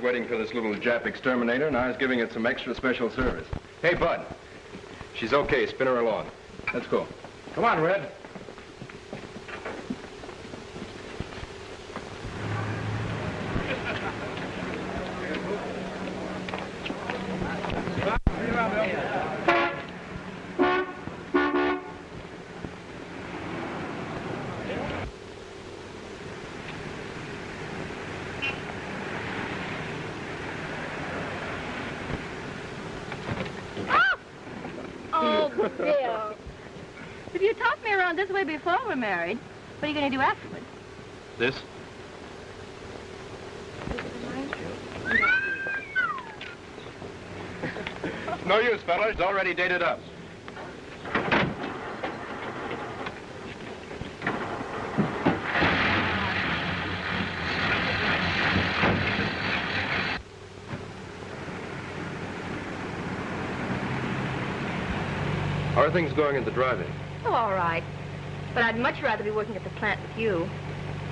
waiting for this little Jap exterminator, and I was giving it some extra special service. Hey, Bud. She's okay. Spin her along. Let's go. Come on, Red. Bill. If you tossed me around this way before we're married, what are you going to do afterwards? This? No use, fellas. It's already dated up. How are things going at the drive-in? Oh, all right. But I'd much rather be working at the plant with you.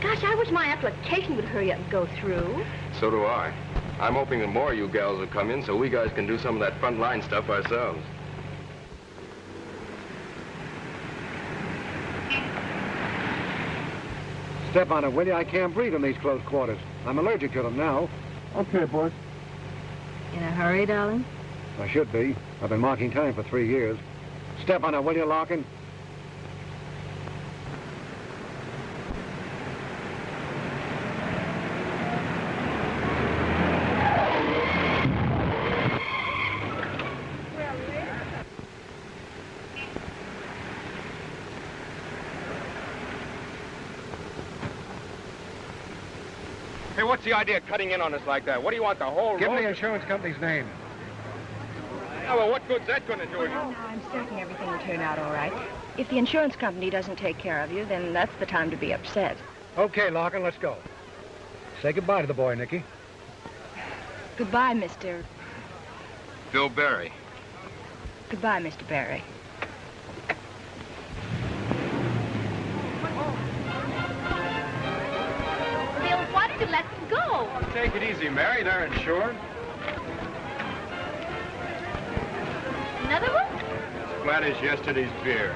Gosh, I wish my application would hurry up and go through. So do I. I'm hoping that more of you gals will come in so we guys can do some of that front line stuff ourselves. Step on it, will you? I can't breathe in these close quarters. I'm allergic to them now. Okay, boss. In a hurry, darling? I should be. I've been marking time for 3 years. Step on it, will you, Larkin? Hey, what's the idea of cutting in on us like that? What do you want, the whole road? Give me the insurance company's name. Yeah, well, what good's that going to do? No, I'm certain everything will turn out all right. If the insurance company doesn't take care of you, then that's the time to be upset. Okay, Larkin, let's go. Say goodbye to the boy, Nikki. Goodbye, Mr. Bill Barry. Goodbye, Mr. Barry. Bill, why did you let them go? Take it easy, Mary. They're insured. Another one? As flat as yesterday's beer.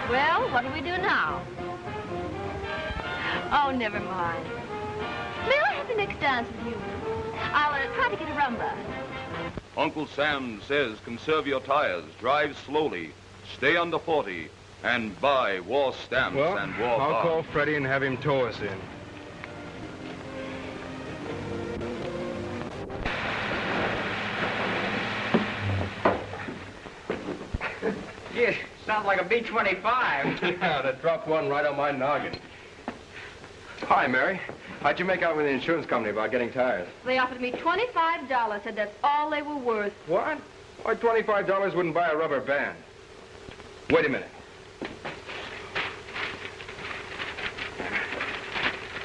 Well, what do we do now? Oh, never mind. May I have the next dance with you? I'll try to get a rumba. Uncle Sam says conserve your tires, drive slowly, stay under 40, and buy war stamps and war bonds. I'll call Freddy and have him tow us in. Yes, sounds like a B-25. Yeah, that dropped one right on my noggin. Hi, Mary. How'd you make out with the insurance company about getting tires? They offered me $25, said that's all they were worth. What? Why, $25 wouldn't buy a rubber band. Wait a minute.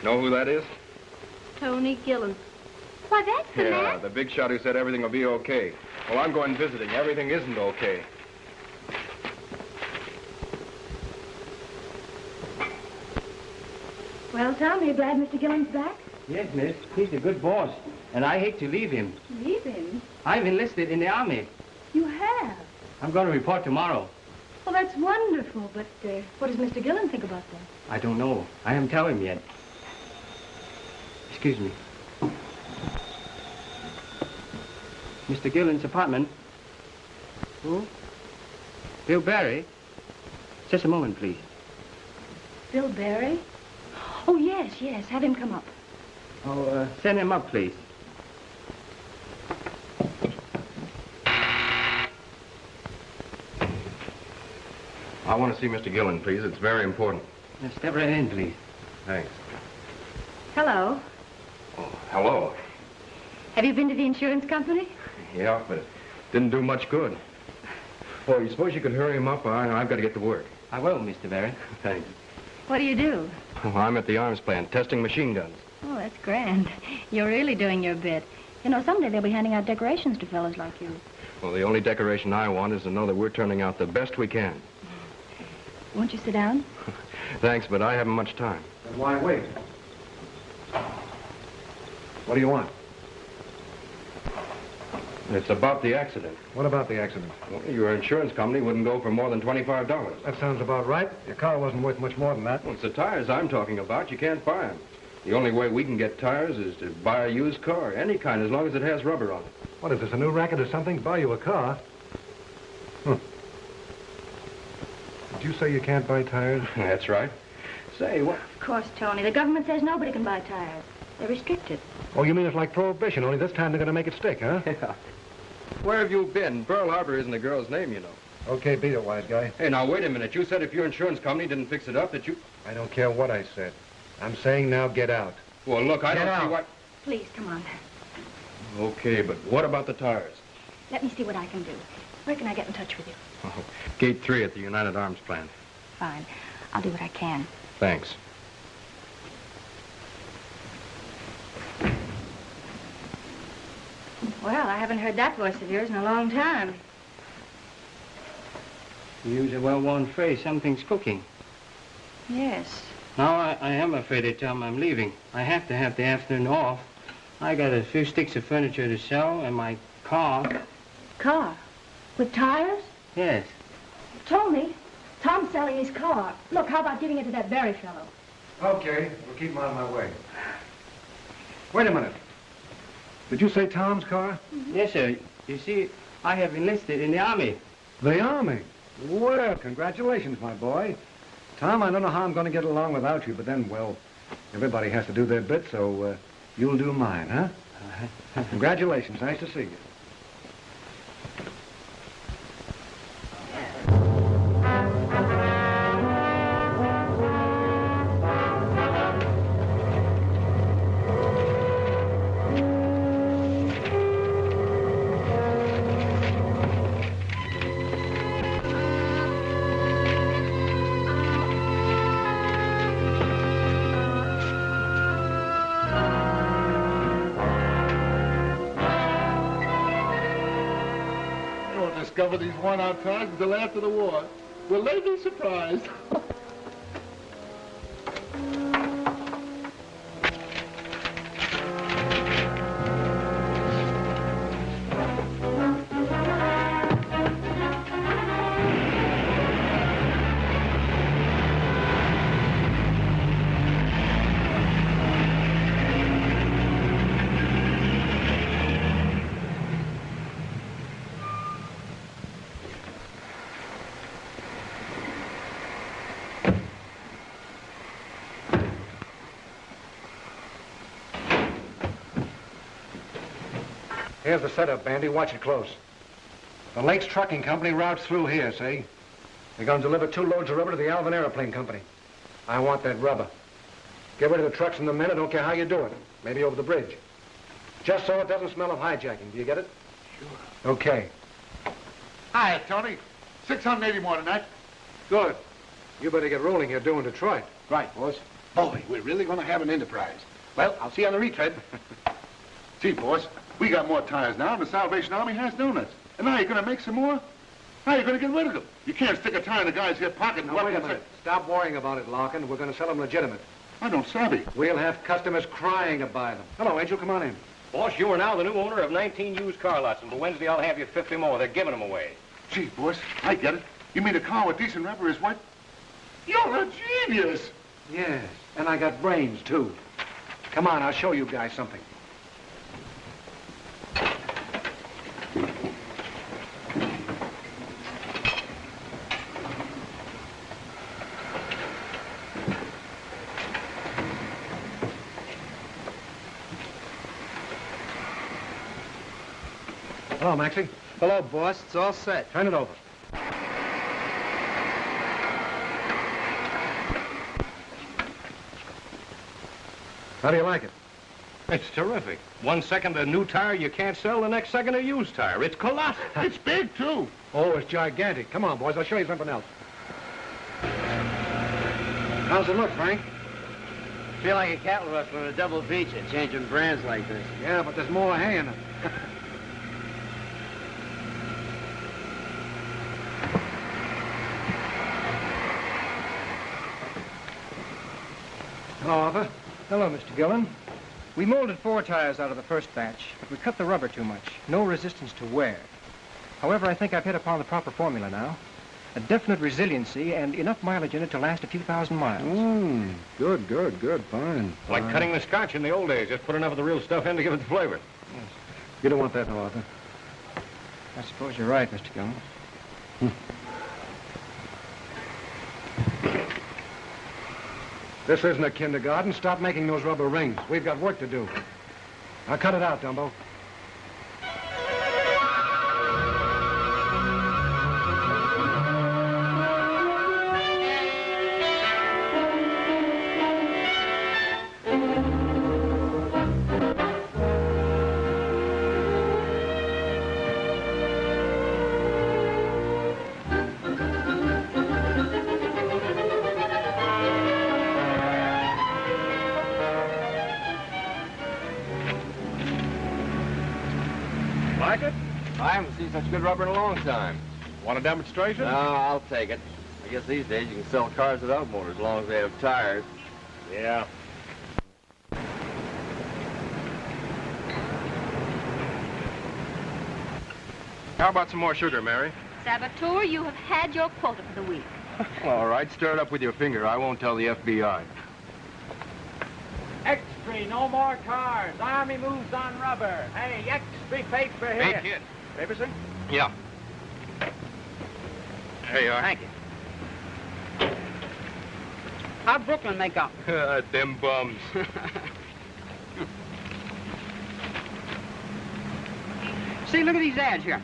Know who that is? Tony Gilin. Why, that's the Yeah, man. the big shot who said everything will be okay. Well, I'm going visiting. Everything isn't okay. Well, Tom, are you glad Mr. Gillen's back? Yes, miss. He's a good boss, and I hate to leave him. Leave him? I've enlisted in the Army. You have? I'm going to report tomorrow. Well, that's wonderful, but what does Mr. Gillen think about that? I don't know. I haven't told him yet. Excuse me. Mr. Gillen's apartment. Who? Bill Barry. Just a moment, please. Bill Barry? Oh, yes, yes. Have him come up. Oh, send him up, please. I want to see Mr. Gillen, please. It's very important. Step right in, please. Thanks. Hello. Oh, hello. Have you been to the insurance company? Yeah, but it didn't do much good. Oh, you suppose you could hurry him up? I've got to get to work. I will, Mr. Barry. Thanks. What do you do? Well, I'm at the arms plant, testing machine guns. Oh, that's grand. You're really doing your bit. You know, someday they'll be handing out decorations to fellows like you. Well, the only decoration I want is to know that we're turning out the best we can. Won't you sit down? Thanks, but I haven't much time. Then why wait? What do you want? It's about the accident. What about the accident? Well, your insurance company wouldn't go for more than $25. That sounds about right. Your car wasn't worth much more than that. Well, it's the tires I'm talking about. You can't buy them. The only way we can get tires is to buy a used car, any kind, as long as it has rubber on it. What is this, a new racket or something? Buy you a car? Did you say you can't buy tires? That's right. Say, what? Of course, Tony. The government says nobody can buy tires. They're restricted. Oh, you mean it's like prohibition, only this time they're going to make it stick, huh? Yeah. Where have you been? Pearl Harbor isn't a girl's name, you know. Okay, beat it, wise guy. Hey, now, wait a minute. You said if your insurance company didn't fix it up, that you... I don't care what I said. I'm saying now get out. Well, look, I don't see what... Please, come on. Okay, but what about the tires? Let me see what I can do. Where can I get in touch with you? Oh, Gate 3 at the United Arms plant. Fine. I'll do what I can. Thanks. Well, I haven't heard that voice of yours in a long time. You use a well-worn phrase, something's cooking. Yes. Now, I am afraid to tell them I'm leaving. I have to have the afternoon off. I got a few sticks of furniture to sell and my car. Car? With tires? Yes. Tony, Tom's selling his car. Look, how about giving it to that Berry fellow? Okay, we'll keep him out of my way. Wait a minute. Did you say Tom's car? Yes, sir. You see, I have enlisted in the Army. The Army? Well, congratulations, my boy. Tom, I don't know how I'm going to get along without you, but then, well, everybody has to do their bit, so you'll do mine, huh? Congratulations. Nice to see you. Discover these worn-out cars until after the war. Will they be surprised? Here's the setup, Bandy. Watch it close. The Lakes Trucking Company routes through here, see? They're going to deliver 2 loads of rubber to the Alvin Airplane Company. I want that rubber. Get rid of the trucks and the men. I don't care how you do it. Maybe over the bridge. Just so it doesn't smell of hijacking. Do you get it? Sure. Okay. Hi, Tony. 680 more tonight. Good. You better get rolling here doing Detroit. Right, boss. Boy, we're really going to have an enterprise. Well, I'll see you on the retread. See, boss, we got more tires now than the Salvation Army has donuts. And now you're going to make some more? How are you going to get rid of them? You can't stick a tire in the guy's hip pocket and Now, wait a minute. Stop worrying about it, Larkin. We're going to sell them legitimate. I don't savvy. We'll have customers crying to buy them. Hello, Angel. Come on in. Boss, you are now the new owner of 19 used car lots, and for Wednesday I'll have you 50 more. They're giving them away. Gee, boss, I get it. You mean a car with decent rubber is what? You're a genius. Yes, and I got brains, too. Come on, I'll show you guys something. Hello, Maxie. Hello, boss. It's all set. Turn it over. How do you like it? It's terrific. 1 second a new tire you can't sell, the next second a used tire. It's colossal. It's big, too. Oh, it's gigantic. Come on, boys. I'll show you something else. How's it look, Frank? Feel like a cattle rustler in a double feature, changing brands like this. Yeah, but there's more hay in it. Hello, Arthur. Hello, Mr. Gilin. We molded 4 tires out of the first batch, but we cut the rubber too much. No resistance to wear. However, I think I've hit upon the proper formula now. A definite resiliency and enough mileage in it to last a few thousand miles. Good. Fine. Like cutting the scotch in the old days. Just put enough of the real stuff in to give it the flavor. Yes. You don't want that, no, Arthur. I suppose you're right, Mr. Gilin. This isn't a kindergarten. Stop making those rubber rings. We've got work to do. Now cut it out, Dumbo. Like it? I haven't seen such good rubber in a long time. Want a demonstration? No, I'll take it. I guess these days you can sell cars without motors as long as they have tires. Yeah. How about some more sugar, Mary? Saboteur, you have had your quota for the week. All right, stir it up with your finger. I won't tell the FBI. Extra, no more cars. Army moves on rubber. Hey, extra paper here. Hey, kid. Paper, sir? Yeah. Here you are. Thank you. How'd Brooklyn make up? Them bums. See, look at these ads here.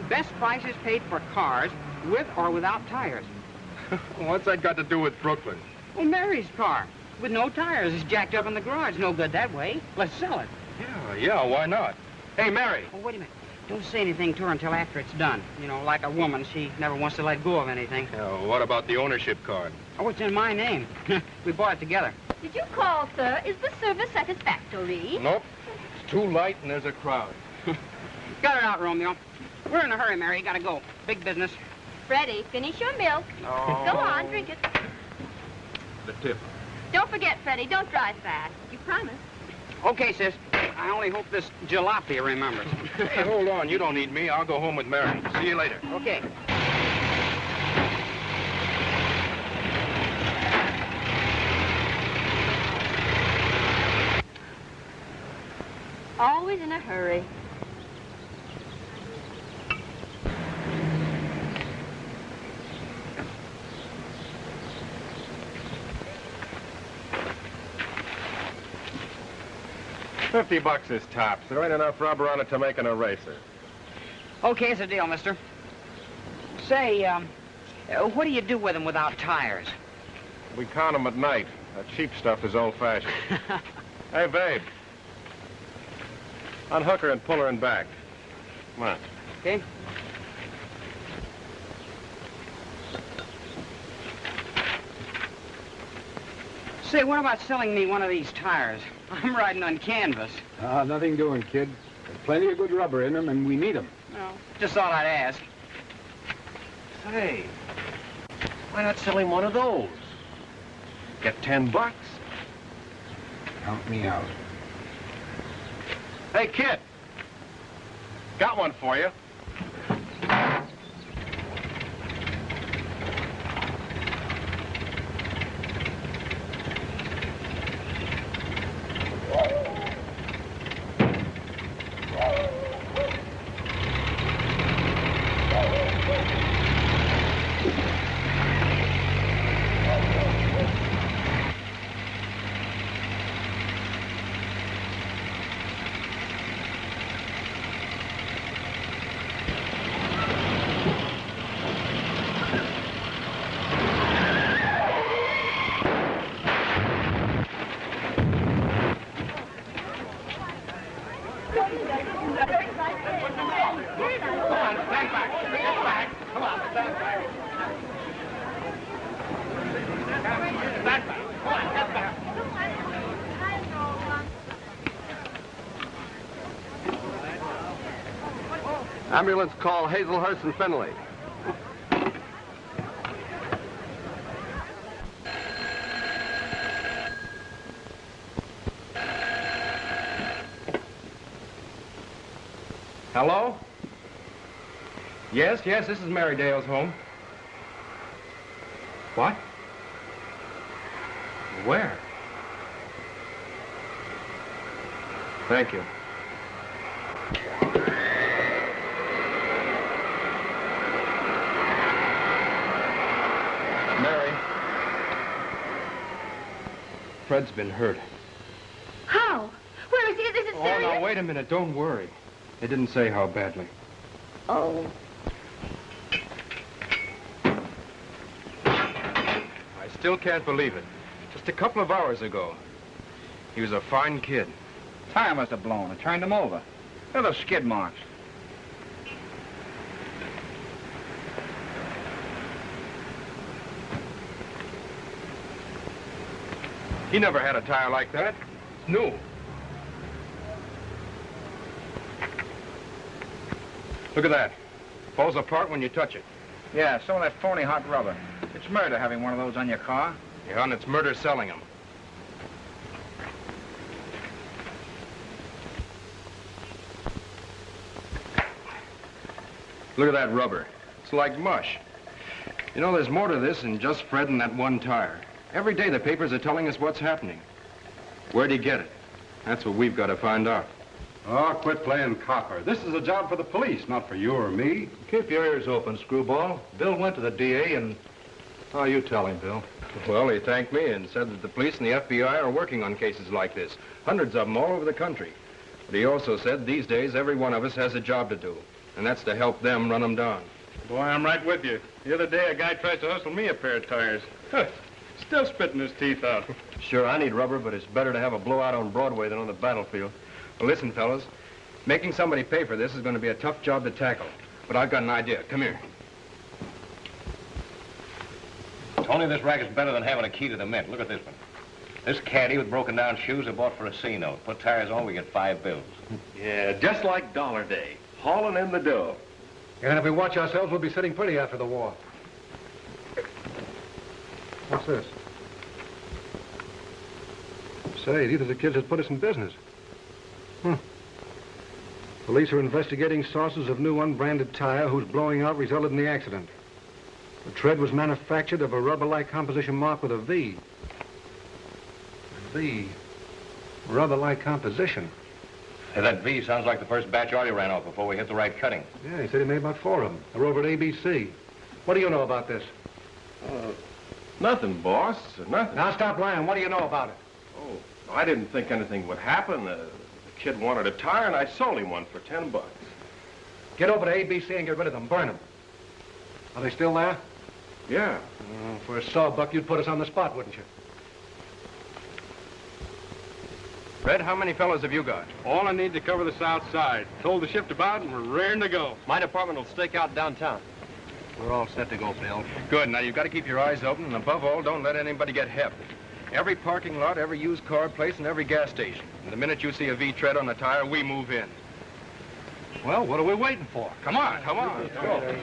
Best prices paid for cars with or without tires. What's that got to do with Brooklyn? Well, Mary's car with no tires is jacked up in the garage. No good that way. Let's sell it. Yeah, why not? Hey, Mary. Oh, wait a minute. Don't say anything to her until after it's done. You know, like a woman, she never wants to let go of anything. What about the ownership card? Oh, it's in my name. We bought it together. Did you call, sir? Is the service satisfactory? Nope. It's too light and there's a crowd. Got it out, Romeo. We're in a hurry, Mary. Gotta go. Big business. Freddy, finish your milk. Oh. Go on, drink it. The tip. Don't forget, Freddy, don't drive fast. You promised. Okay, sis. I only hope this jalopy remembers. Hey, hold on. You don't need me. I'll go home with Mary. See you later. Okay. Always in a hurry. $50 is tops. There ain't enough rubber on it to make an eraser. Okay, it's a deal, mister. Say, what do you do with them without tires? We count them at night. That cheap stuff is old-fashioned. Hey, babe. Unhook her and pull her in back. Come on. Okay. Say, what about selling me one of these tires? I'm riding on canvas. Nothing doing, kid. There's plenty of good rubber in them, and we need them. No, just thought I'd ask. Say, why not sell him one of those? Get $10. Count me out. Hey, kid. Got one for you. Ambulance call Hazelhurst and Finley. Hello? Yes, this is Mary Dale's home. What? Where? Thank you. Mary. Fred's been hurt. How? Where is he? Is it serious? Oh, now, wait a minute. Don't worry. They didn't say how badly. Oh. I still can't believe it. Just a couple of hours ago. He was a fine kid. Tire must have blown. It turned him over. Look at those skid marks. He never had a tire like that. It's new. Look at that. Falls apart when you touch it. Yeah, some of that phony hot rubber. It's murder having one of those on your car. Yeah, and it's murder selling them. Look at that rubber. It's like mush. You know, there's more to this than just Fred and that one tire. Every day the papers are telling us what's happening. Where'd he get it? That's what we've got to find out. Oh, quit playing copper. This is a job for the police, not for you or me. Keep your ears open, screwball. Bill went to the DA and... Oh, you tell him, Bill. Well, he thanked me and said that the police and the FBI are working on cases like this. Hundreds of them all over the country. But he also said these days every one of us has a job to do. And that's to help them run them down. Boy, I'm right with you. The other day, a guy tries to hustle me a pair of tires. Still spitting his teeth out. Sure, I need rubber, but it's better to have a blowout on Broadway than on the battlefield. Well, listen, fellas. Making somebody pay for this is going to be a tough job to tackle. But I've got an idea. Come here. Tony, this racket's better than having a key to the mint. Look at this one. This caddy with broken down shoes I bought for a C note. Put tires on, we get 5 bills. Yeah, just like Dollar Day. Hauling in the dough. And if we watch ourselves, we'll be sitting pretty after the war. What's this? Say, these are the kids that put us in business. Police are investigating sources of new unbranded tire whose blowing out resulted in the accident. The tread was manufactured of a rubber-like composition marked with a V. A V. Rubber-like composition. Hey, that V sounds like the first batch Artie ran off before we hit the right cutting. Yeah, he said he made about 4 of them. They're over at ABC. What do you know about this? Nothing, boss. Nothing. Now stop lying. What do you know about it? Oh, I didn't think anything would happen. The kid wanted a tire, and I sold him one for $10. Get over to ABC and get rid of them. Burn them. Are they still there? Yeah. For a sawbuck, you'd put us on the spot, wouldn't you? Fred, how many fellas have you got? All I need to cover the south side. Told the shift about, and we're raring to go. My department will stake out downtown. We're all set to go, Bill. Good. Now, you've got to keep your eyes open, and above all, don't let anybody get hep. Every parking lot, every used car place, and every gas station. And the minute you see a V tread on the tire, we move in. Well, what are we waiting for? Come on, come on. Let's go.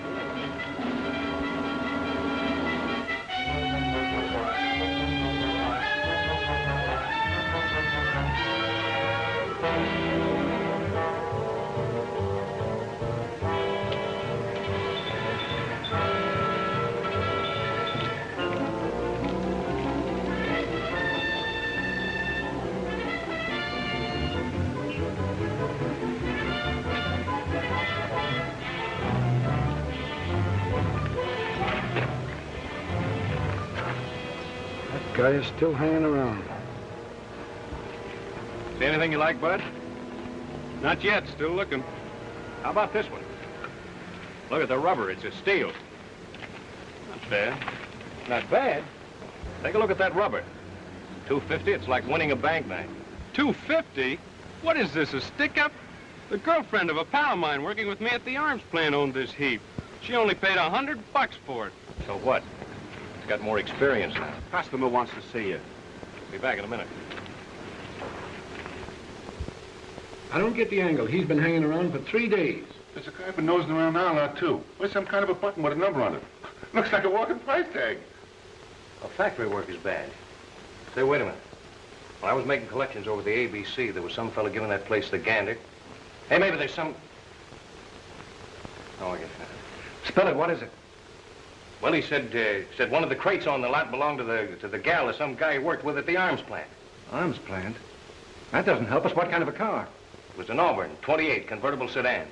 Guy is still hanging around. See anything you like, Bud? Not yet. Still looking. How about this one? Look at the rubber. It's a steel. Not bad. Not bad. Take a look at that rubber. $2.50. It's like winning a bank night. $2.50? What is this, a stick-up? The girlfriend of a pal of mine working with me at the arms plant owned this heap. She only paid $100 for it. So what? It's got more experience now. Customer wants to see you. Be back in a minute. I don't get the angle. He's been hanging around for 3 days. There's a guy been nosing around our lot, too. With some kind of a button with a number on it. Looks like a walking price tag. Well, factory work is bad. Say, wait a minute. When I was making collections over the ABC, there was some fella giving that place the gander. Hey, maybe there's some... Oh, yeah. Spill it. What is it? Well, he said one of the crates on the lot belonged to the gal or some guy he worked with at the arms plant. Arms plant? That doesn't help us. What kind of a car? It was an Auburn, 28, convertible sedan.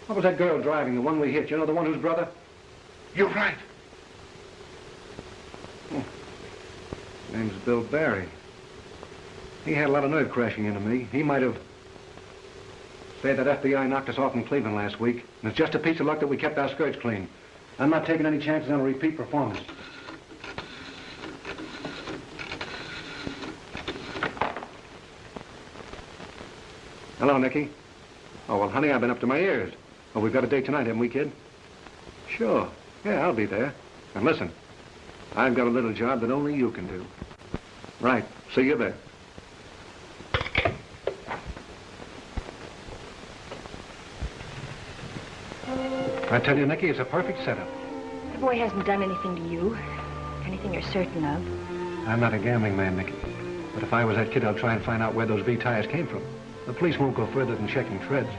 What was that girl driving, the one we hit? You know, the one whose brother? You're right. Oh. Name's Bill Barry. He had a lot of nerve crashing into me. He might have... Say that FBI knocked us off in Cleveland last week. And it's just a piece of luck that we kept our skirts clean. I'm not taking any chances on a repeat performance. Hello, Nikki. Oh, well, honey, I've been up to my ears. Oh, we've got a date tonight, haven't we, kid? Sure. Yeah, I'll be there. And listen, I've got a little job that only you can do. Right. See you there. I tell you, Nikki, it's a perfect setup. The boy hasn't done anything to you. Anything you're certain of. I'm not a gambling man, Nikki. But if I was that kid, I'll try and find out where those V tires came from. The police won't go further than checking treads,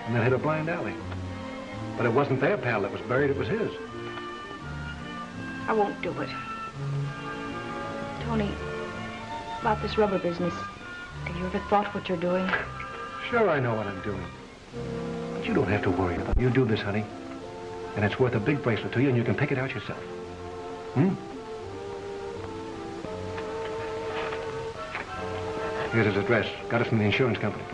and they'll hit a blind alley. But it wasn't their pal that was buried, it was his. I won't do it. Tony, about this rubber business, have you ever thought what you're doing? Sure, I know what I'm doing. But you don't have to worry about it. You do this, honey. And it's worth a big bracelet to you, and you can pick it out yourself. Hmm? Here's his address. Got it from the insurance company.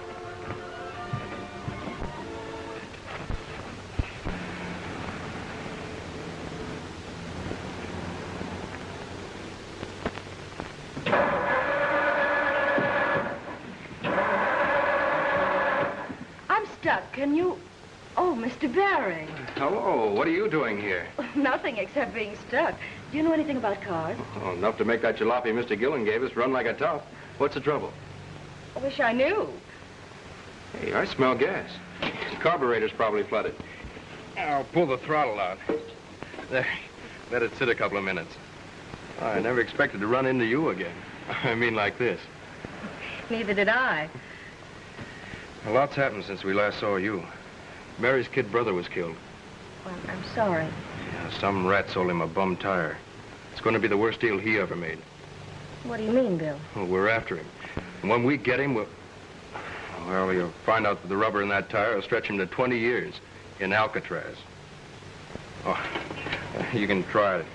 I'm stuck. Can you... Oh, Mr. Barry. Hello, what are you doing here? Nothing except being stuck. Do you know anything about cars? Oh, enough to make that jalopy Mr. Gilin gave us run like a top. What's the trouble? I wish I knew. Hey, I smell gas. The carburetor's probably flooded. I'll pull the throttle out. There. Let it sit a couple of minutes. I never expected to run into you again. I mean like this. Neither did I. A lot's happened since we last saw you. Mary's kid brother was killed. Well, I'm sorry. Yeah, some rat sold him a bum tire. It's going to be the worst deal he ever made. What do you mean, Bill? Well, we're after him. And when we get him, well, you'll find out that the rubber in that tire will stretch him to 20 years in Alcatraz. Oh, you can try it.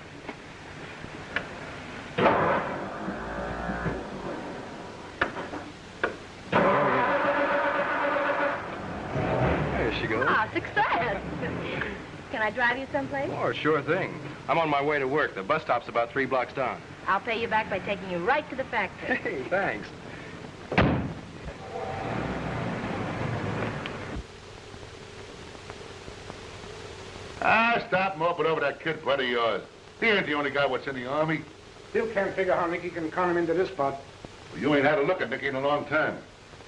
There she goes. Ah, success. Can I drive you someplace? Oh, sure thing. I'm on my way to work. The bus stop's about 3 blocks down. I'll pay you back by taking you right to the factory. Hey, thanks. Stop moping over that kid buddy of yours. He ain't the only guy what's in the Army. Bill can't figure how Nikki can con him into this spot. Well, you ain't had a look at Nikki in a long time.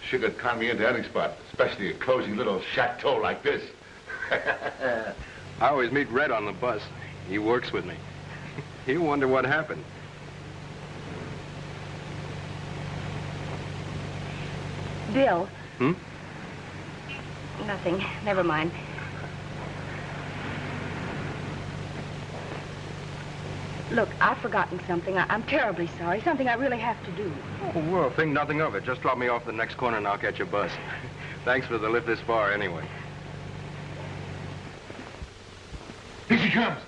She could con me into any spot, especially a cozy little chateau like this. I always meet Red on the bus. He works with me. You wonder what happened. Bill. Hmm? Nothing. Never mind. Look, I've forgotten something. I'm terribly sorry. Something I really have to do. Oh, well, think nothing of it. Just drop me off the next corner and I'll catch a bus. Thanks for the lift this far, anyway. Here she comes.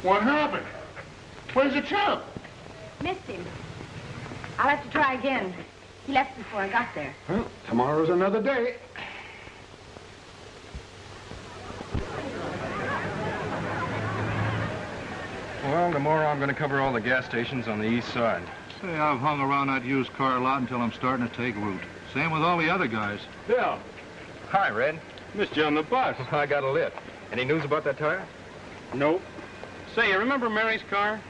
What happened? Where's the chump? Missed him. I'll have to try again. He left before I got there. Well, tomorrow's another day. Well, tomorrow I'm going to cover all the gas stations on the east side. Say, I've hung around that used car lot until I'm starting to take root. Same with all the other guys. Bill, Hi, Red. missed you on the bus. I got a lift. Any news about that tire? Nope. Say, you remember Mary's car?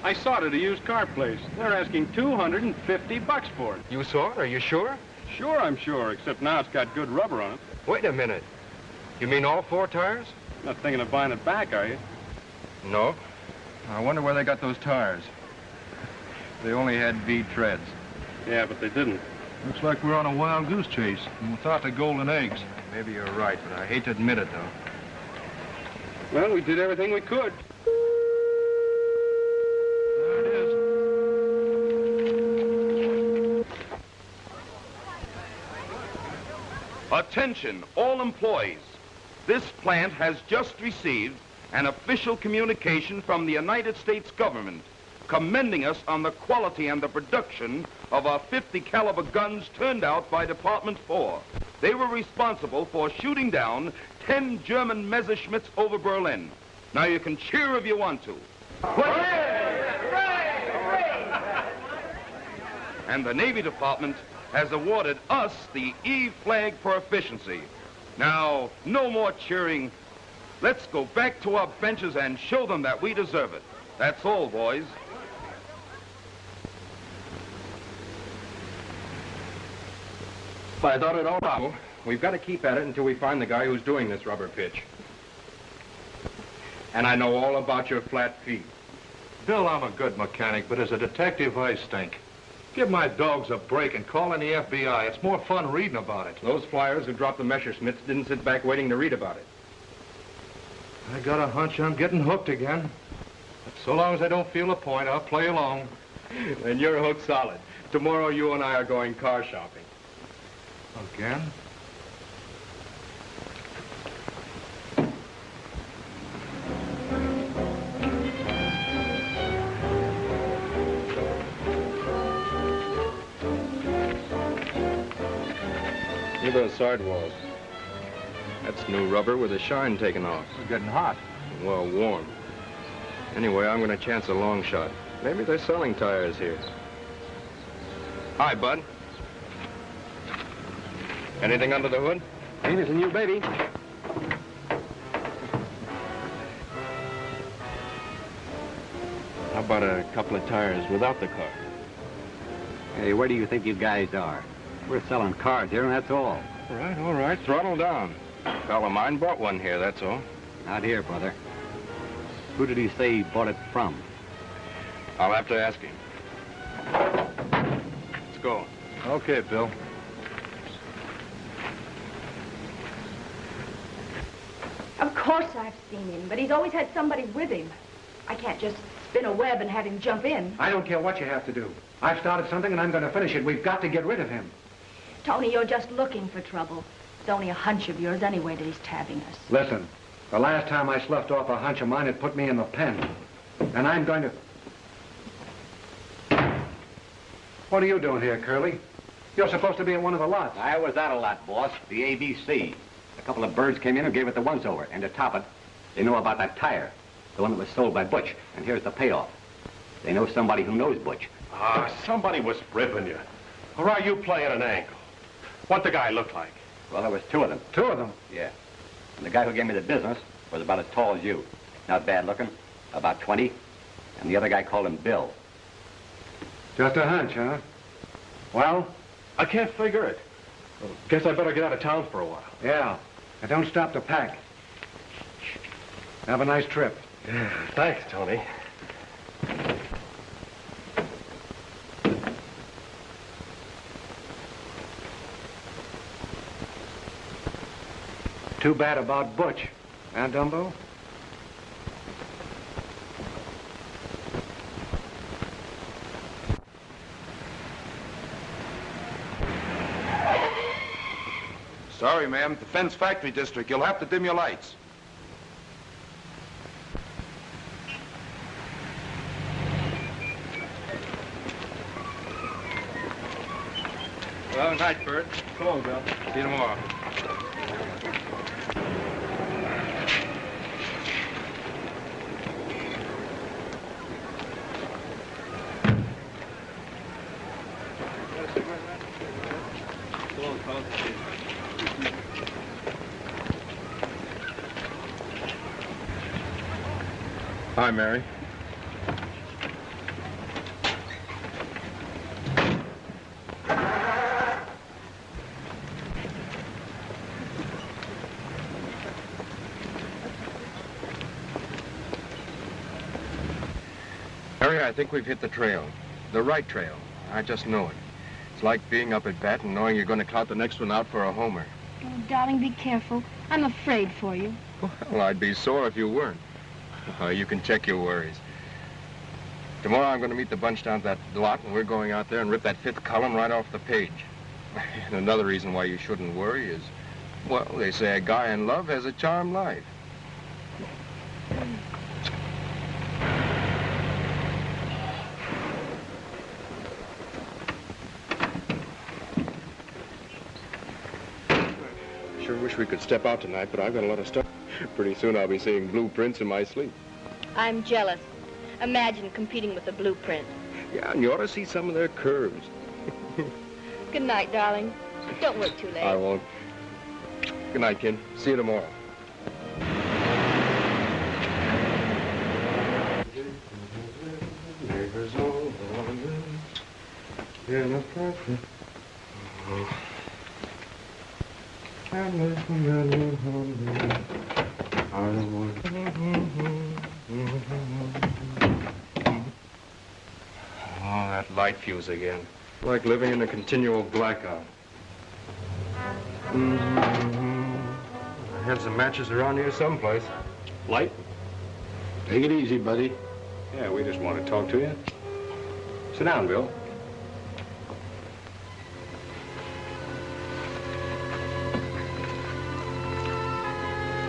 I saw it at a used car place. They're asking $250 for it. You saw it? Are you sure? Sure, I'm sure, except now it's got good rubber on it. Wait a minute. You mean all 4 tires? Not thinking of buying it back, are you? No. I wonder where they got those tires. They only had V treads. Yeah, but they didn't. Looks like we're on a wild goose chase, and without the golden eggs. Maybe you're right, but I hate to admit it, though. Well, we did everything we could. There it is. Attention, all employees. This plant has just received an official communication from the United States government commending us on the quality and the production of our 50 caliber guns turned out by Department 4. They were responsible for shooting down 10 German Messerschmitts over Berlin. Now you can cheer if you want to. And the Navy Department has awarded us the E flag for efficiency. Now, no more cheering. Let's go back to our benches and show them that we deserve it. That's all, boys. I thought it all out. We've got to keep at it until we find the guy who's doing this rubber pitch. And I know all about your flat feet. Bill, I'm a good mechanic, but as a detective, I stink. Give my dogs a break and call in the FBI. It's more fun reading about it. Those flyers who dropped the Messerschmitts didn't sit back waiting to read about it. I got a hunch I'm getting hooked again. But so long as I don't feel a point, I'll play along. And you're hooked solid. Tomorrow you and I are going car shopping. Again? Look at those sidewalls. That's new rubber with the shine taken off. It's getting hot. Well, warm. Anyway, I'm going to chance a long shot. Maybe they're selling tires here. Hi, bud. Anything under the hood? Ain't it a new baby? How about a couple of tires without the car? Hey, where do you think you guys are? We're selling cars here, and that's all. All right. Throttle down. A pal of mine bought one here, that's all. Not here, brother. Who did he say he bought it from? I'll have to ask him. Let's go. Okay, Bill. Of course I've seen him, but he's always had somebody with him. I can't just spin a web and have him jump in. I don't care what you have to do. I've started something and I'm going to finish it. We've got to get rid of him. Tony, you're just looking for trouble. It's only a hunch of yours anyway that he's tabbing us. Listen, the last time I sloughed off a hunch of mine, it put me in the pen. And I'm going to... What are you doing here, Curly? You're supposed to be in one of the lots. I was out a lot, boss. The ABC. A couple of birds came in and gave it the once-over. And to top it, they know about that tire. The one that was sold by Butch. And here's the payoff. They know somebody who knows Butch. Somebody was ripping you. Or are you playing an angle? What the guy look like? Well, there was two of them. Two of them? Yeah. And the guy who gave me the business was about as tall as you. Not bad looking. About 20. And the other guy called him Bill. Just a hunch, huh? Well? I can't figure it. Guess I better get out of town for a while. Yeah. And don't stop to pack. Have a nice trip. Yeah, thanks, Tony. Too bad about Butch. Huh, Dumbo? Sorry, ma'am. Defense Factory District. You'll have to dim your lights. Well, night, Bert. So long, Bill. See you tomorrow. Hi, Mary. Mary, I think we've hit the trail. The right trail. I just know it. It's like being up at bat and knowing you're going to clout the next one out for a homer. Oh, darling, be careful. I'm afraid for you. Well, I'd be sore if you weren't. You can check your worries. Tomorrow I'm going to meet the bunch down at that lot, and we're going out there and rip that 5th column right off the page. And another reason why you shouldn't worry is, well, they say a guy in love has a charmed life. Sure wish we could step out tonight, but I've got a lot of stuff. Pretty soon I'll be seeing blueprints in my sleep. I'm jealous. Imagine competing with a blueprint. Yeah, and you ought to see some of their curves. Good night, darling. Don't work too late. I won't. Good night, kid. See you tomorrow. Neighbors all in a perfect. Oh, that light fuse again. Like living in a continual blackout. I had some matches around here someplace. Light? Take it easy, buddy. Yeah, we just want to talk to you. Sit down, Bill.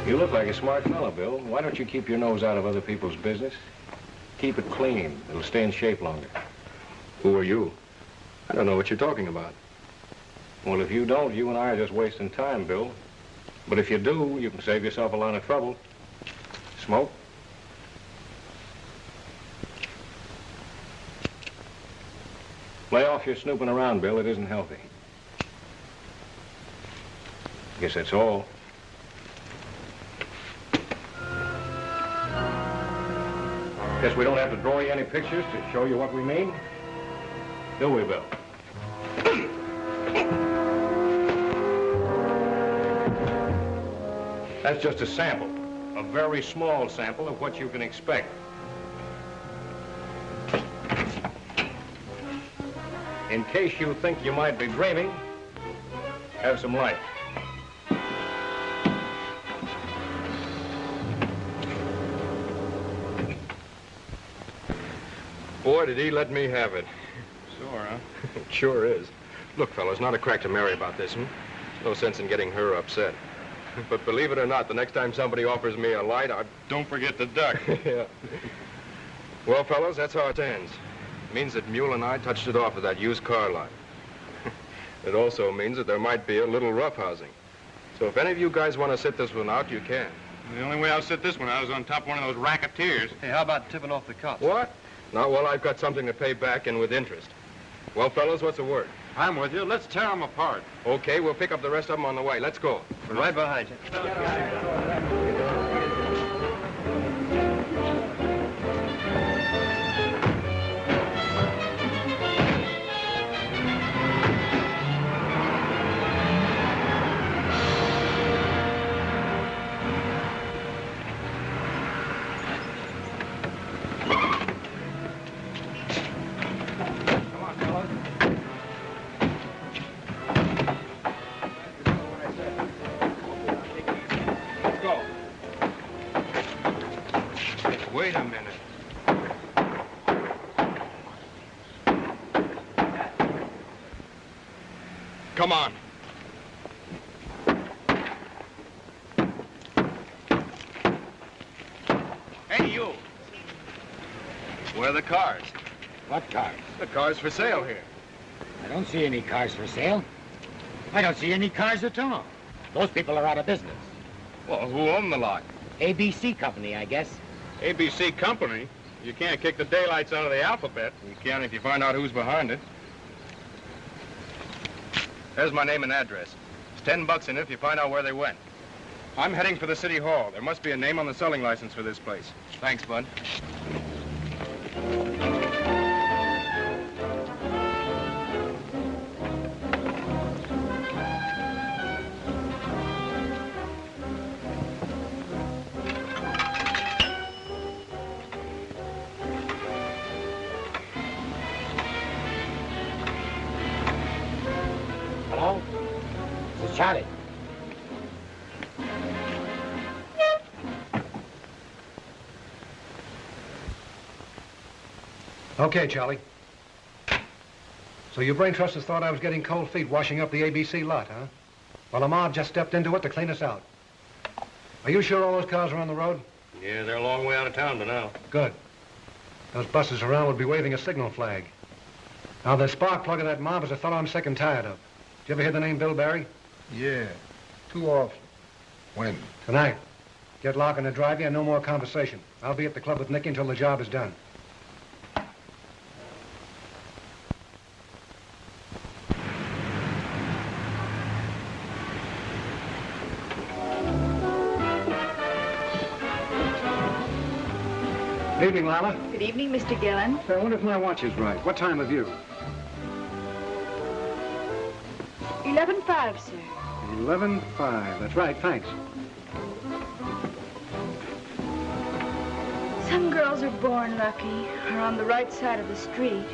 You look like a smart fellow, Bill. Why don't you keep your nose out of other people's business? Keep it clean. It'll stay in shape longer. Who are you? I don't know what you're talking about. Well, if you don't, you and I are just wasting time, Bill. But if you do, you can save yourself a lot of trouble. Smoke? Lay off your snooping around, Bill. It isn't healthy. Guess that's all. Guess we don't have to draw you any pictures to show you what we mean? Do we, Bill? That's just a sample, a very small sample of what you can expect. In case you think you might be dreaming, have some light. Boy, did he let me have it. Sure, huh? It sure is. Look, fellas, not a crack to Mary about this, No sense in getting her upset. But believe it or not, the next time somebody offers me a light, Don't forget the duck. Yeah. Well, fellas, that's how it ends. It means that Mule and I touched it off at that used car lot. It also means that there might be a little roughhousing. So if any of you guys want to sit this one out, you can. The only way I'll sit this one out is on top of one of those racketeers. Hey, how about tipping off the cops? What? Now, well, I've got something to pay back and with interest. Well, fellas, what's the word? I'm with you. Let's tear them apart. Okay, we'll pick up the rest of them on the way. Let's go. We're right behind you. Wait a minute. Come on. Hey, you. Where are the cars? What cars? The cars for sale here. I don't see any cars for sale. I don't see any cars at all. Those people are out of business. Well, who owned the lot? ABC Company, I guess. ABC Company? You can't kick the daylights out of the alphabet. You can if you find out who's behind it. There's my name and address. It's $10 in it if you find out where they went. I'm heading for the city hall. There must be a name on the selling license for this place. Thanks, Bud. Hello? This is Charlie. Okay, Charlie. So your brain trusters thought I was getting cold feet washing up the ABC lot, huh? Well, the mob just stepped into it to clean us out. Are you sure all those cars are on the road? Yeah, they're a long way out of town by now. Good. Those buses around would be waving a signal flag. Now, the spark plug of that mob is a fellow I'm sick and tired of. Did you ever hear the name Bill Barry? Yeah, too often. When? Tonight. Get locking and drive you and no more conversation. I'll be at the club with Nikki until the job is done. Evening, Lila. Good evening, Mr. Gilin. I wonder if my watch is right. What time have you? 11:05, sir. 11:05. That's right, thanks. Some girls are born lucky, are on the right side of the street.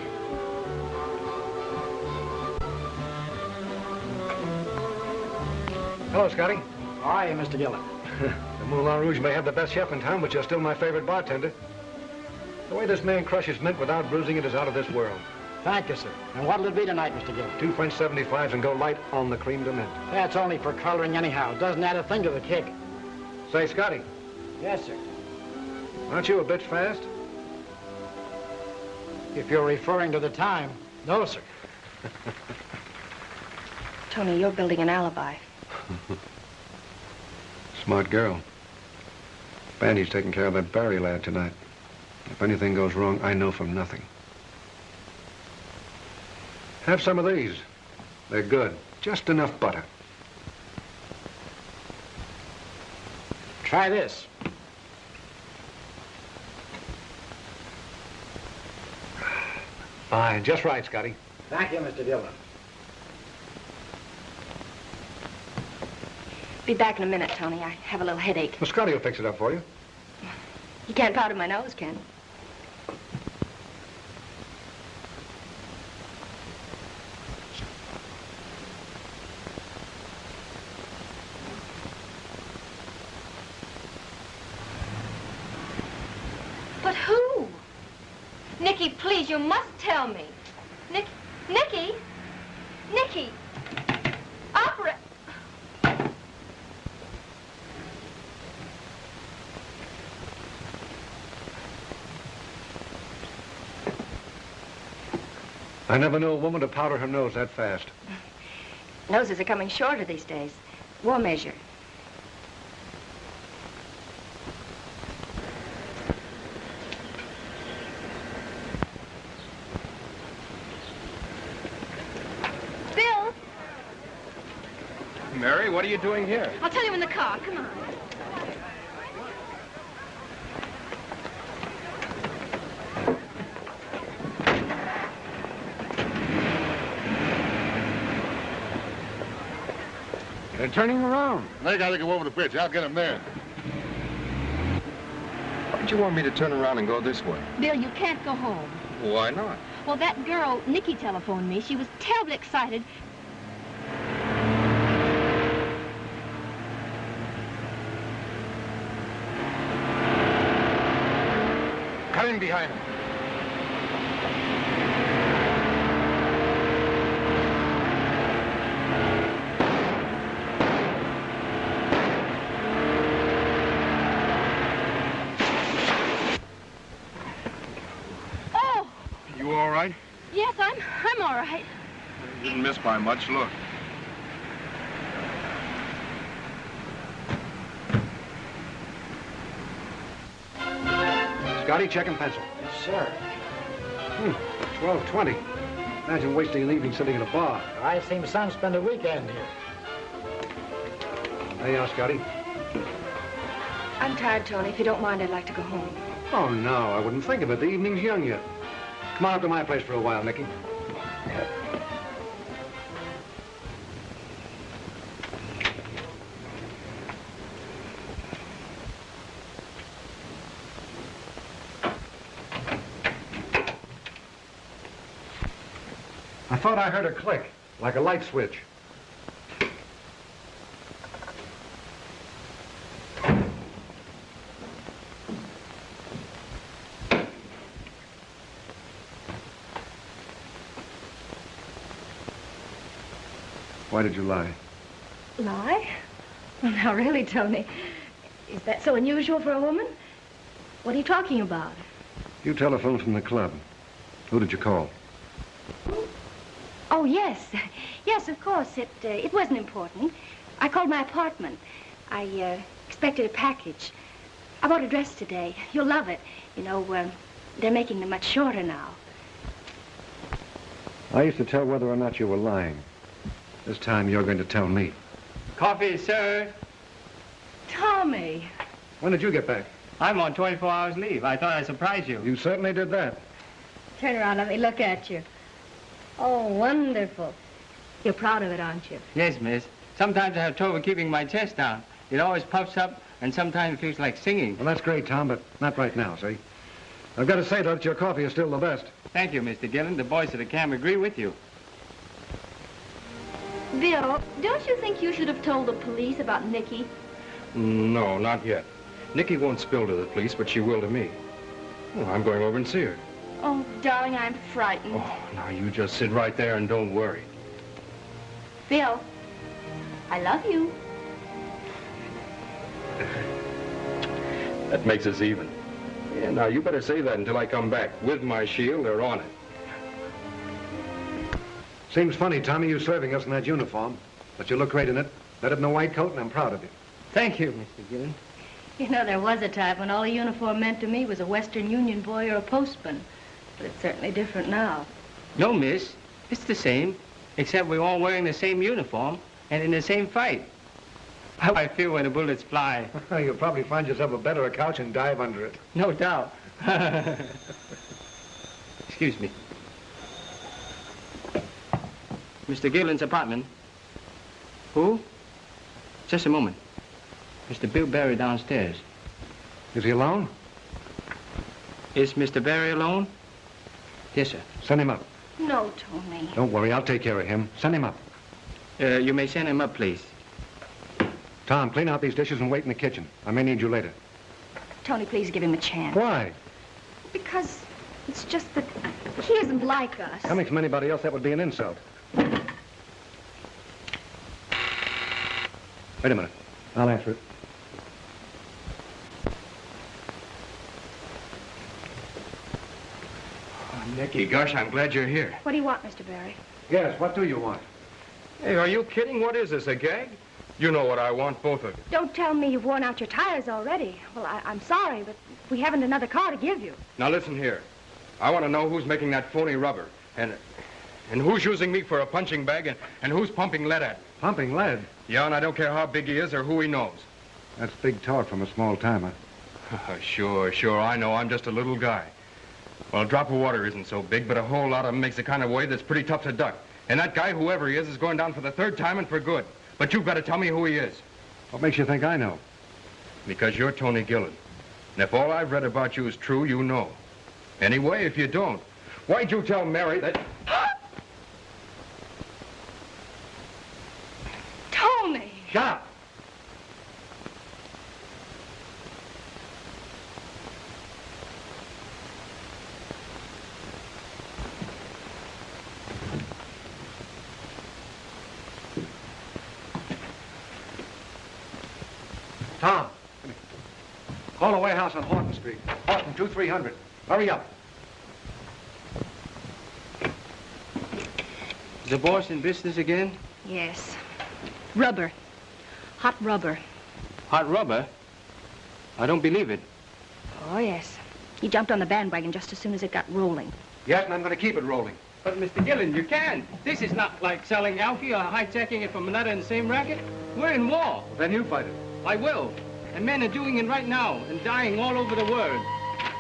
Hello, Scotty. How are you, Mr. Gilin? The Moulin Rouge may have the best chef in town, but you're still my favorite bartender. The way this man crushes mint without bruising it is out of this world. Thank you, sir. And what'll it be tonight, Mr. Gilin? 2 French 75s and go light on the cream de mint. That's only for coloring anyhow. Doesn't add a thing to the kick. Say, Scotty, Yes, sir. aren't you a bit fast? If you're referring to the time, no, sir. Tony, you're building an alibi. Smart girl. Bandy's taking care of that Barry lad tonight. If anything goes wrong, I know from nothing. Have some of these. They're good. Just enough butter. Try this. Fine. Just right, Scotty. Thank you, Mr. Gilin. Be back in a minute, Tony. I have a little headache. Well, Scotty will fix it up for you. You can't powder my nose, can you? But who? Nikki, please, you must tell me. Nikki? Opera. I never knew a woman to powder her nose that fast. Noses are coming shorter these days. War measure. Bill! Mary, what are you doing here? I'll tell you in the car. Come on. They're turning around. They gotta go over the bridge. I'll get them there. Why'd you want me to turn around and go this way? Bill, you can't go home. Why not? Well, that girl, Nikki, telephoned me. She was terribly excited. Cut in behind them. You all right? Yes, I'm all right. You didn't miss by much. Look. Scotty, check and pencil. Yes, sir. 12:20. Imagine wasting an evening sitting in a bar. I've seen some spend a weekend here. There you are, Scotty. I'm tired, Tony. If you don't mind, I'd like to go home. Oh, no, I wouldn't think of it. The evening's young yet. Come on up to my place for a while, Nikki. I thought I heard a click, like a light switch. Why did you lie? Lie? Well, now, really, Tony, is that so unusual for a woman? What are you talking about? You telephoned from the club. Who did you call? Oh, yes. Yes, of course. It wasn't important. I called my apartment. I expected a package. I bought a dress today. You'll love it. You know, they're making them much shorter now. I used to tell whether or not you were lying. This time you're going to tell me. Coffee, sir. Tommy. When did you get back? I'm on 24 hours leave. I thought I'd surprise you. You certainly did that. Turn around, let me look at you. Oh, wonderful. You're proud of it, aren't you? Yes, miss. Sometimes I have trouble keeping my chest down. It always puffs up, and sometimes it feels like singing. Well, that's great, Tom, but not right now, see? I've got to say, though, that your coffee is still the best. Thank you, Mr. Gilin. The boys at the camp agree with you. Bill, don't you think you should have told the police about Nikki? No, not yet. Nikki won't spill to the police, but she will to me. Well, I'm going over and see her. Oh, darling, I'm frightened. Oh, now you just sit right there and don't worry. Bill, I love you. That makes us even. Yeah, now you better say that until I come back, with my shield or on it. Seems funny, Tommy, you serving us in that uniform. But you look great in it. Better than a white coat, and I'm proud of you. Thank you, Mr. Gilin. You know, there was a time when all a uniform meant to me was a Western Union boy or a postman. But it's certainly different now. No, miss. It's the same, except we're all wearing the same uniform and in the same fight. How I feel when the bullets fly. You'll probably find yourself a better couch and dive under it. No doubt. Excuse me. Mr. Gilin's apartment. Who? Just a moment. Mr. Bill Barry downstairs. Is he alone? Is Mr. Barry alone? Yes, sir. Send him up. No, Tony. Don't worry, I'll take care of him. Send him up. You may send him up, please. Tom, clean out these dishes and wait in the kitchen. I may need you later. Tony, please give him a chance. Why? Because it's just that he isn't like us. Coming from anybody else, that would be an insult. Wait a minute. I'll answer it. Oh, Nikki, gosh, I'm glad you're here. What do you want, Mr. Barry? Yes, what do you want? Hey, are you kidding? What is this, a gag? You know what I want, both of you. Don't tell me you've worn out your tires already. Well, I'm sorry, but we haven't another car to give you. Now, listen here. I want to know who's making that phony rubber, and who's using me for a punching bag, and who's pumping lead at me. Pumping lead? Yeah, and I don't care how big he is or who he knows. That's big talk from a small timer. Sure, I know. I'm just a little guy. Well, a drop of water isn't so big, but a whole lot of them makes the kind of wave that's pretty tough to duck. And that guy, whoever he is going down for the third time and for good. But you've got to tell me who he is. What makes you think I know? Because you're Tony Gilin. And if all I've read about you is true, you know. Anyway, if you don't, why'd you tell Mary that... Tony! Shut up! Tom, come here. Call the warehouse on Horton Street. Horton, 2300. Hurry up. Is the boss in business again? Yes. Rubber. Hot rubber. Hot rubber? I don't believe it. Oh, yes. He jumped on the bandwagon just as soon as it got rolling. Yes, and I'm going to keep it rolling. But, Mr. Gilin, you can't. This is not like selling alky or hijacking it from another in the same racket. We're in war. Well, then you fight it. I will. And men are doing it right now and dying all over the world.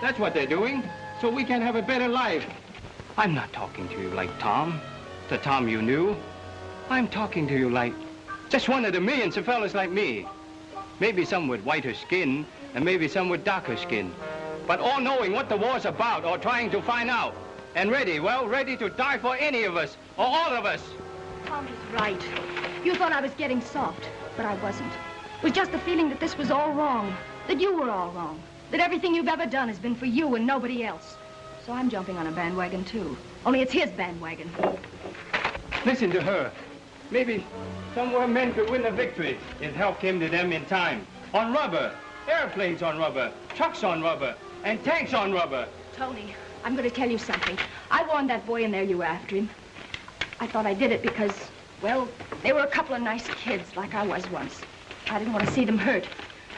That's what they're doing, so we can have a better life. I'm not talking to you like Tom, the Tom you knew. I'm talking to you like just one of the millions of fellas like me. Maybe some with whiter skin, and maybe some with darker skin. But all knowing what the war's about, or trying to find out. And ready, well, ready to die for any of us, or all of us. Tommy's right. You thought I was getting soft, but I wasn't. It was just the feeling that this was all wrong, that you were all wrong, that everything you've ever done has been for you and nobody else. So I'm jumping on a bandwagon, too. Only it's his bandwagon. Listen to her. Maybe somewhere men could win a victory if help came to them in time. On rubber, airplanes on rubber, trucks on rubber, and tanks on rubber. Tony, I'm going to tell you something. I warned that boy in there you were after him. I thought I did it because, well, they were a couple of nice kids like I was once. I didn't want to see them hurt.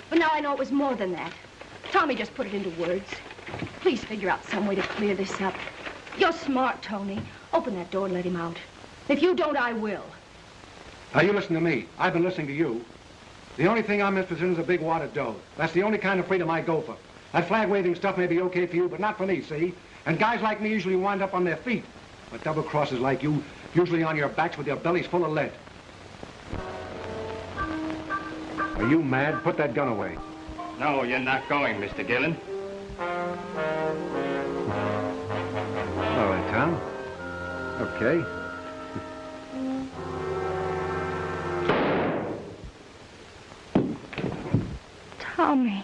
But now I know it was more than that. Tommy just put it into words. Please figure out some way to clear this up. You're smart, Tony. Open that door and let him out. If you don't, I will. Now, you listen to me. I've been listening to you. The only thing I'm interested in is a big wad of dough. That's the only kind of freedom I go for. That flag-waving stuff may be okay for you, but not for me, see? And guys like me usually wind up on their feet. But double-crossers like you, usually on your backs with your bellies full of lead. Are you mad? Put that gun away. No, you're not going, Mr. Gilin. All right, Tom. Okay. Tommy.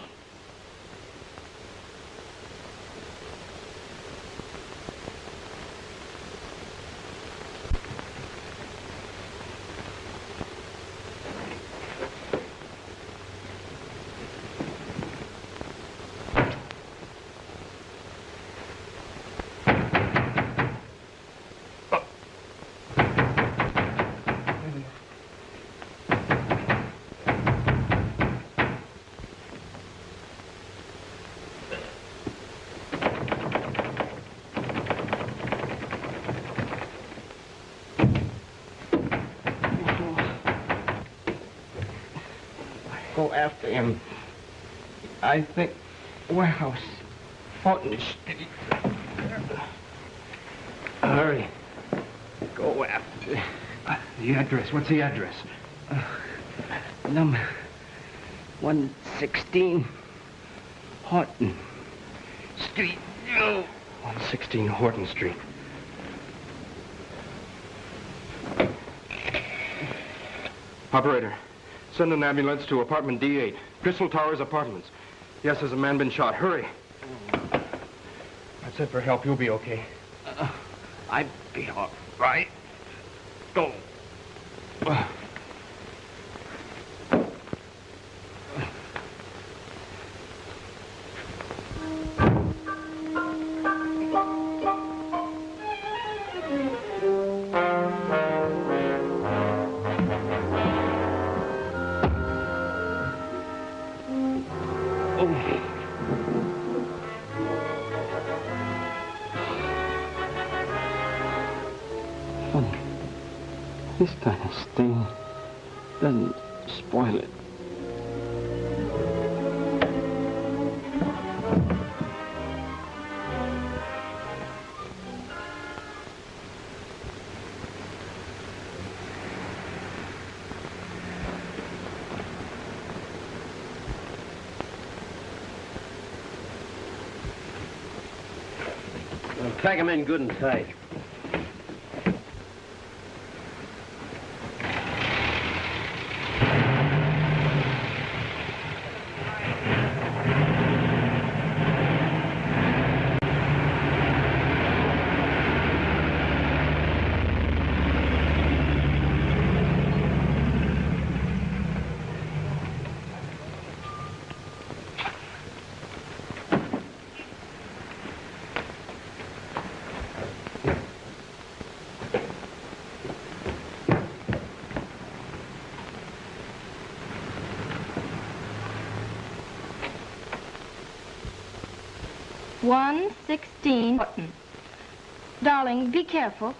Go after him. I think warehouse, Fulton Street. Hurry. Go after. The address. What's the address? Number 116 Horton Street. 116 Horton Street. Operator, send an ambulance to apartment D8. Crystal Towers Apartments. Yes, there's a man been shot. Hurry. I said for help. You'll be okay. I'd be all right. Go. This kind of stain doesn't spoil it. Pack them in good and tight. One 16 Horton. Darling, be careful.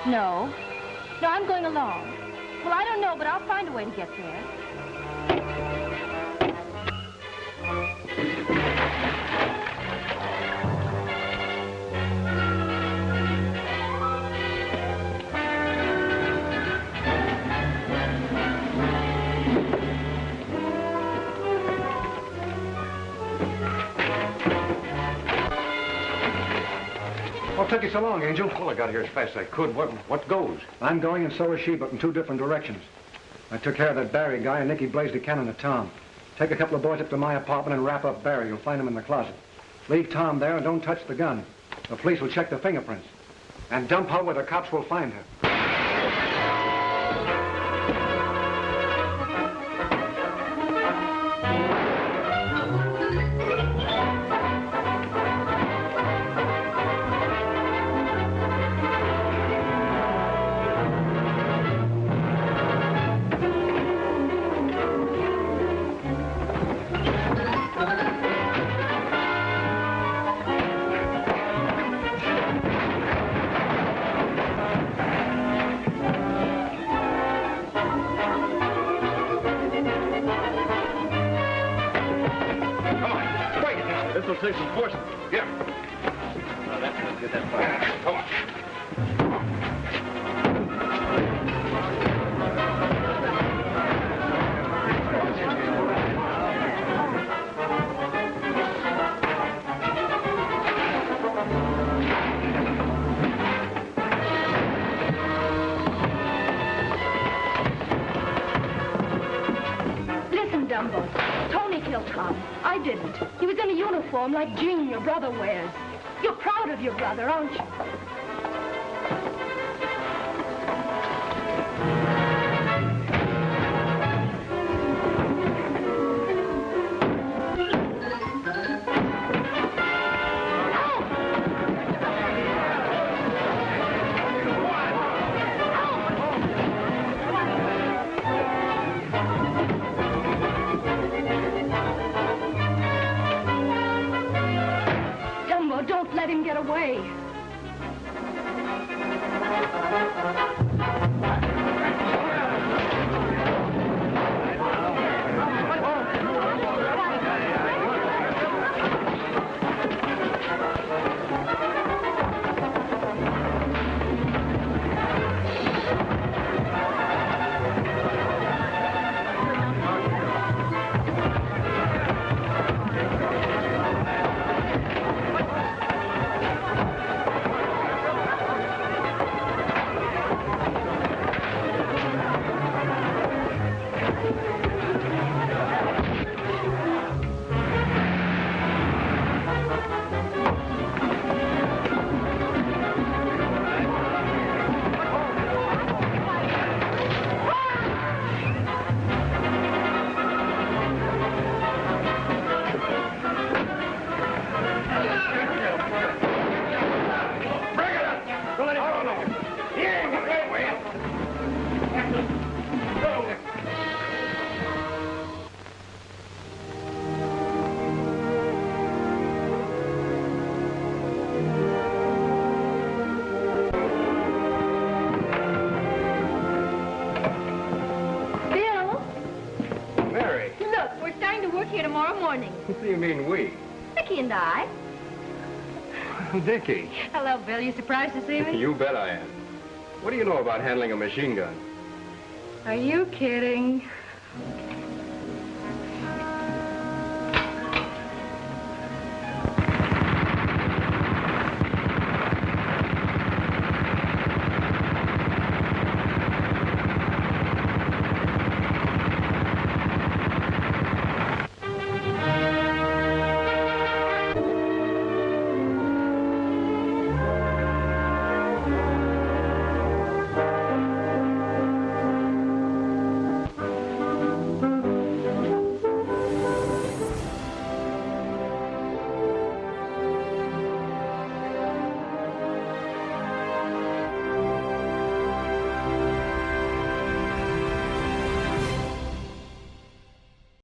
No. No, I'm going along. Well, I don't know, but I'll find a way to get there. What took you so long, Angel? Well, I got here as fast as I could. What goes? I'm going and so is she, but in 2 different directions. I took care of that Barry guy, and Nikki blazed a cannon at Tom. Take a couple of boys up to my apartment and wrap up Barry. You'll find him in the closet. Leave Tom there and don't touch the gun. The police will check the fingerprints. And dump her where the cops will find her. Take some force. Here. Oh, that's good. That's fine. Come on. Listen, Dumbo. Tony killed Tom. I didn't. He was in a uniform like Gene, your brother, wears. You're proud of your brother, aren't you? Don't let him get away. What do you mean, we? Nikki and I. Nikki. Hello, Bill. You surprised to see me? You bet I am. What do you know about handling a machine gun? Are you kidding?